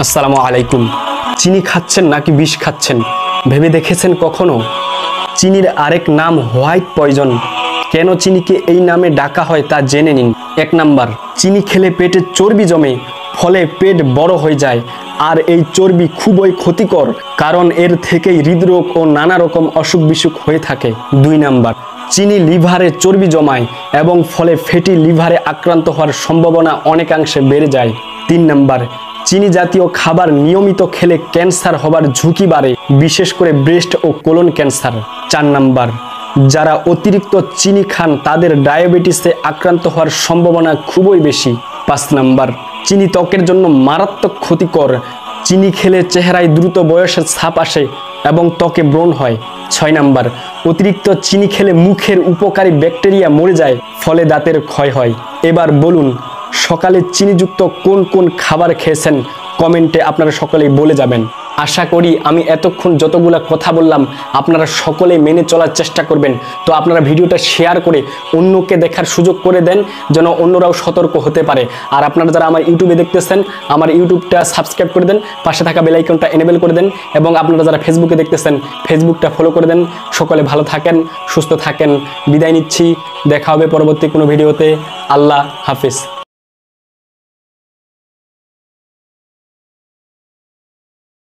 আসসালামু আলাইকুম। চিনি খাচ্ছেন নাকি বিষ খাচ্ছেন ভেবে দেখেছেন কখনো? চিনির আরেক নাম হোয়াইট পয়জন। কেন চিনিকে এই নামে ডাকা হয় তা জেনে নিন। 1 নাম্বার, চিনি খেলে পেটে চর্বি জমে, ফলে পেট বড় হয়ে যায়। আর এই চর্বি খুবই ক্ষতিকর, কারণ এর থেকেই হৃদরোগ ও নানা রকম অসুখ বিসুখ হয়ে থাকে। 2 নাম্বার, চিনি লিভারে চর্বি জমায় এবং ফলে ফ্যাটি লিভারে আক্রান্ত হওয়ার সম্ভাবনা অনেকাংশে বেড়ে যায়। 3 নাম্বার, চিনি জাতীয় খাবার নিয়মিত খেলে ক্যান্সার হবার ঝুঁকি বাড়ে, বিশেষ করে ব্রেস্ট ও কোলন ক্যান্সার। 4 নাম্বার, যারা অতিরিক্ত চিনি খান তাদের ডায়াবেটিসে আক্রান্ত হওয়ার সম্ভাবনা খুবই বেশি। 5 নাম্বার, চিনি ত্বকের জন্য মারাত্মক ক্ষতিকর। চিনি খেলে চেহারায় দ্রুত বয়সের ছাপ আসে এবং ত্বকে ব্রণ হয়। 6 নাম্বার, অতিরিক্ত চিনি খেলে মুখের উপকারী ব্যাকটেরিয়া মরে যায়, ফলে দাঁতের ক্ষয় হয়। এবার বলুন, সকালে চিনিযুক্ত কোন কোন খাবার খেয়েছেন? কমেন্টে আপনারা সকলেই বলে যাবেন। আশা করি আমি এতক্ষণ যতগুলা কথা বললাম আপনারা সকলে মেনে চলার চেষ্টা করবেন। তো আপনারা ভিডিওটা শেয়ার করে অন্যকে দেখার সুযোগ করে দেন, যেন অন্যরাও সতর্ক হতে পারে। আর আপনারা যারা আমার ইউটিউবে দেখতেছেন, আমার ইউটিউবটা সাবস্ক্রাইব করে দেন, পাশে থাকা বেল আইকনটা এনেবল করে দেন, এবং আপনারা যারা ফেসবুকে দেখতেছেন ফেসবুকটা ফলো করে দেন। সকলে ভালো থাকেন, সুস্থ থাকেন। বিদায় নিচ্ছি, দেখা হবে পরবর্তী কোনো ভিডিওতে। আল্লাহ হাফিজ।